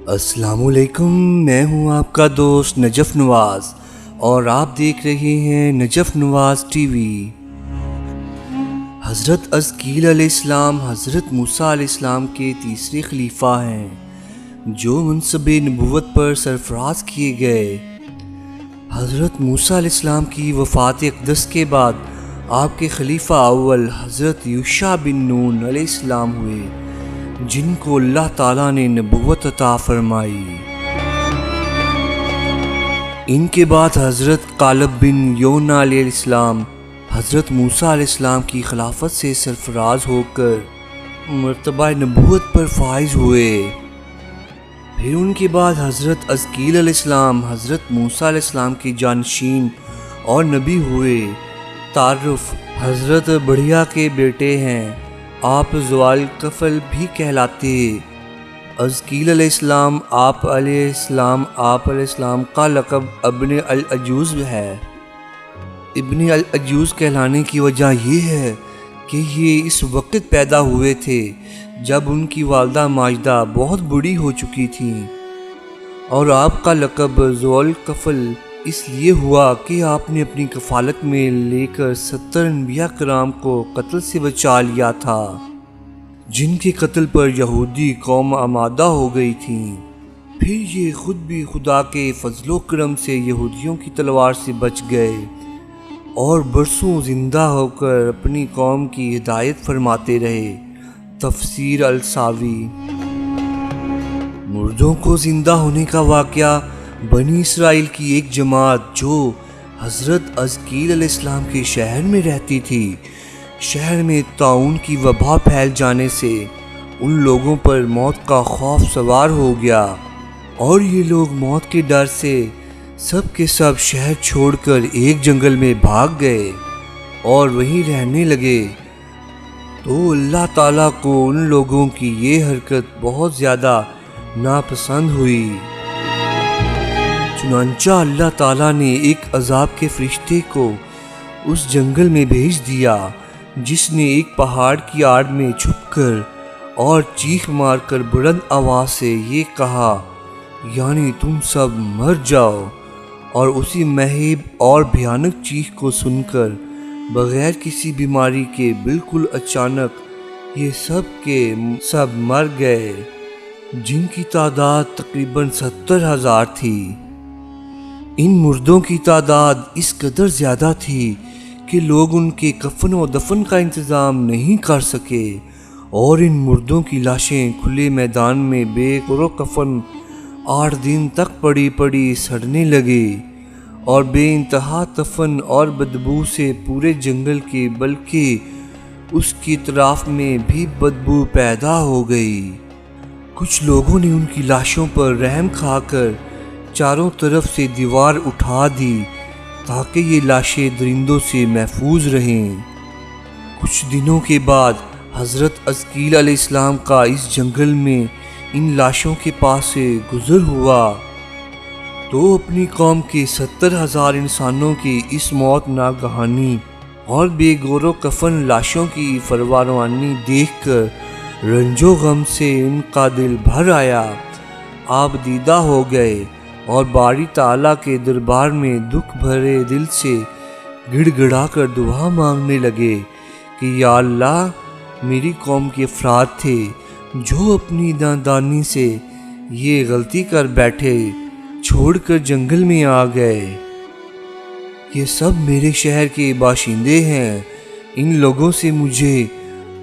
السلام علیکم، میں ہوں آپ کا دوست نجف نواز اور آپ دیکھ رہے ہیں نجف نواز ٹی وی۔ حضرت عزقیل علیہ السلام حضرت موسیٰ علیہ السلام کے تیسرے خلیفہ ہیں جو منصب نبوت پر سرفراز کیے گئے۔ حضرت موسیٰ علیہ السلام کی وفات اقدس کے بعد آپ کے خلیفہ اول حضرت یوشع بن نون علیہ السلام ہوئے، جن کو اللہ تعالیٰ نے نبوت عطا فرمائی۔ ان کے بعد حضرت کالب بن یونا علیہ السلام حضرت موسیٰ علیہ السلام کی خلافت سے سرفراز ہو کر مرتبہ نبوت پر فائز ہوئے۔ پھر ان کے بعد حضرت عزقیل علیہ السلام حضرت موسیٰ علیہ السلام کے جانشین اور نبی ہوئے۔ تعارف: حضرت بڑھیا کے بیٹے ہیں، آپ ذوال کفل بھی کہلاتے۔ عزقیل علیہ السلام آپ علیہ السلام کا لقب ابن العجوز ہے۔ ابن العجوز کہلانے کی وجہ یہ ہے کہ یہ اس وقت پیدا ہوئے تھے جب ان کی والدہ ماجدہ بہت بوڑھی ہو چکی تھیں، اور آپ کا لقب ذوال کفل اس لیے ہوا کہ آپ نے اپنی کفالت میں لے کر 70 انبیاء کرام کو قتل سے بچا لیا تھا، جن کے قتل پر یہودی قوم آمادہ ہو گئی تھی۔ پھر یہ خود بھی خدا کے فضل و کرم سے یہودیوں کی تلوار سے بچ گئے اور برسوں زندہ ہو کر اپنی قوم کی ہدایت فرماتے رہے۔ تفسیر الساوی۔ مردوں کو زندہ ہونے کا واقعہ بنی اسرائیل کی ایک جماعت جو حضرت عزقیل علیہ السلام کے شہر میں رہتی تھی، شہر میں طاعون کی وبا پھیل جانے سے ان لوگوں پر موت کا خوف سوار ہو گیا، اور یہ لوگ موت کے ڈر سے سب کے سب شہر چھوڑ کر ایک جنگل میں بھاگ گئے اور وہیں رہنے لگے۔ تو اللہ تعالیٰ کو ان لوگوں کی یہ حرکت بہت زیادہ ناپسند ہوئی، چنانچہ اللہ تعالیٰ نے ایک عذاب کے فرشتے کو اس جنگل میں بھیج دیا، جس نے ایک پہاڑ کی آڑ میں چھپ کر اور چیخ مار کر بلند آواز سے یہ کہا، یعنی تم سب مر جاؤ۔ اور اسی مہیب اور بھیانک چیخ کو سن کر بغیر کسی بیماری کے بالکل اچانک یہ سب کے سب مر گئے، جن کی تعداد تقریباً 70,000 تھی۔ ان مردوں کی تعداد اس قدر زیادہ تھی کہ لوگ ان کے کفن و دفن کا انتظام نہیں کر سکے، اور ان مردوں کی لاشیں کھلے میدان میں بے قرو کفن 8 دن تک پڑی سڑنے لگے، اور بے انتہا تفن اور بدبو سے پورے جنگل کے بلکہ اس کی اطراف میں بھی بدبو پیدا ہو گئی۔ کچھ لوگوں نے ان کی لاشوں پر رحم کھا کر چاروں طرف سے دیوار اٹھا دی تاکہ یہ لاشیں درندوں سے محفوظ رہیں۔ کچھ دنوں کے بعد حضرت عزقیل علیہ السلام کا اس جنگل میں ان لاشوں کے پاس سے گزر ہوا تو اپنی قوم کے 70,000 انسانوں کی اس موت ناگہانی اور بے گور و کفن لاشوں کی فروروانی دیکھ کر رنج و غم سے ان کا دل بھر آیا۔ آپ دیدہ ہو گئے اور باری تعالیٰ کے دربار میں دکھ بھرے دل سے گڑ گڑا کر دعا مانگنے لگے کہ یا اللہ، میری قوم کے افراد تھے جو اپنی نادانی سے یہ غلطی کر بیٹھے، چھوڑ کر جنگل میں آ گئے۔ یہ سب میرے شہر کے باشندے ہیں، ان لوگوں سے مجھے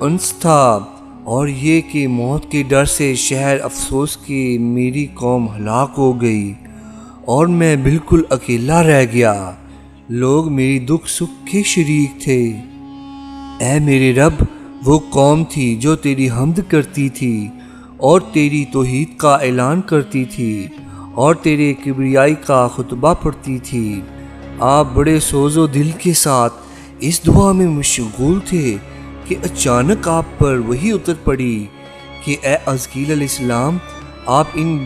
انس تھا، اور یہ کہ موت کے ڈر سے شہر افسوس کہ میری قوم ہلاک ہو گئی اور میں بالکل اکیلا رہ گیا۔ لوگ میری دکھ سکھ کے شریک تھے۔ اے میرے رب، وہ قوم تھی جو تیری حمد کرتی تھی اور تیری توحید کا اعلان کرتی تھی اور تیرے کبریائی کا خطبہ پڑھتی تھی۔ آپ بڑے سوز و دل کے ساتھ اس دعا میں مشغول تھے کہ اچانک آپ پر وحی اتر پڑی کہ اے عزقیل علیہ السلام، آپ ان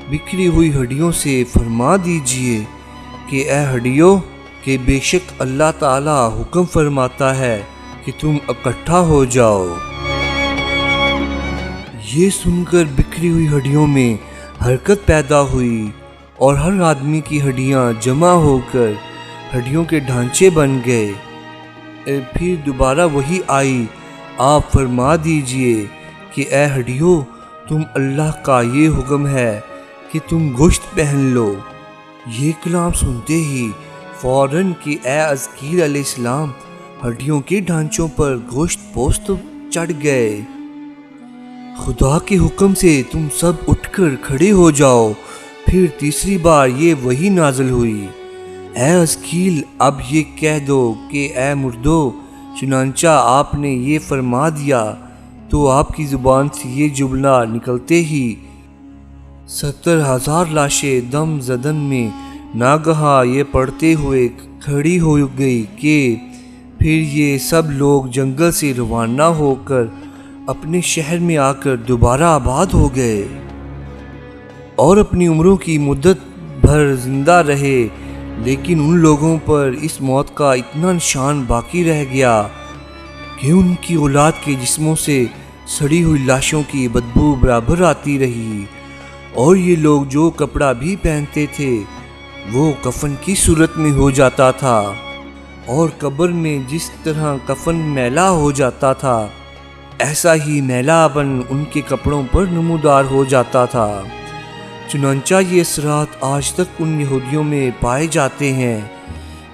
بکھری ہوئی ہڈیوں سے فرما دیجئے کہ اے ہڈیوں، کہ بے شک اللہ تعالیٰ حکم فرماتا ہے کہ تم اکٹھا ہو جاؤ۔ یہ سن کر بکھری ہوئی ہڈیوں میں حرکت پیدا ہوئی اور ہر آدمی کی ہڈیاں جمع ہو کر ہڈیوں کے ڈھانچے بن گئے۔ پھر دوبارہ وہی آئی، آپ فرما دیجئے کہ اے ہڈیوں، تم اللہ کا یہ حکم ہے کہ تم گوشت پہن لو۔ یہ کلام سنتے ہی فوراً کہ اے عزقیل علیہ السلام ہڈیوں کے ڈھانچوں پر گوشت پوست چڑھ گئے۔ خدا کے حکم سے تم سب اٹھ کر کھڑے ہو جاؤ۔ پھر تیسری بار یہ وحی نازل ہوئی، اے عزقیل اب یہ کہہ دو کہ اے مردو، چنانچہ آپ نے یہ فرما دیا تو آپ کی زبان سے یہ جملہ نکلتے ہی 70,000 لاشیں دم زدن میں ناگہاں یہ پڑھتے ہوئے کھڑی ہو گئی کہ پھر یہ سب لوگ جنگل سے روانہ ہو کر اپنے شہر میں آ کر دوبارہ آباد ہو گئے اور اپنی عمروں کی مدت بھر زندہ رہے۔ لیکن ان لوگوں پر اس موت کا اتنا نشان باقی رہ گیا کہ ان کی اولاد کے جسموں سے سڑی ہوئی لاشوں کی بدبو برابر آتی رہی، اور یہ لوگ جو کپڑا بھی پہنتے تھے وہ کفن کی صورت میں ہو جاتا تھا، اور قبر میں جس طرح کفن میلا ہو جاتا تھا ایسا ہی میلا پن ان کے کپڑوں پر نمودار ہو جاتا تھا۔ چنانچہ یہ اثرات آج تک ان یہودیوں میں پائے جاتے ہیں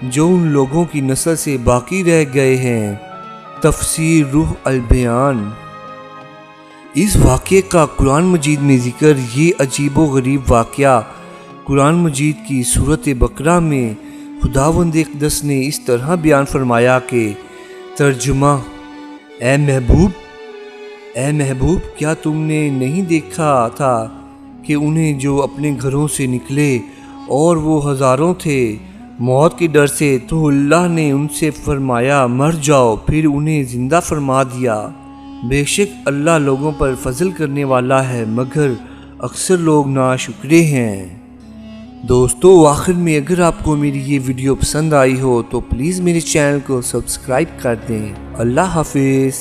جو ان لوگوں کی نسل سے باقی رہ گئے ہیں۔ تفسیر روح البیان۔ اس واقعے کا قرآن مجید میں ذکر یہ عجیب و غریب واقعہ قرآن مجید کی سورۃ بقرہ میں خداوند اقدس نے اس طرح بیان فرمایا کہ ترجمہ، اے محبوب کیا تم نے نہیں دیکھا تھا کہ انہیں جو اپنے گھروں سے نکلے اور وہ ہزاروں تھے موت کے ڈر سے، تو اللہ نے ان سے فرمایا مر جاؤ، پھر انہیں زندہ فرما دیا۔ بے شک اللہ لوگوں پر فضل کرنے والا ہے، مگر اکثر لوگ ناشکرے ہیں۔ دوستو آخر میں اگر آپ کو میری یہ ویڈیو پسند آئی ہو تو پلیز میرے چینل کو سبسکرائب کر دیں۔ اللہ حافظ۔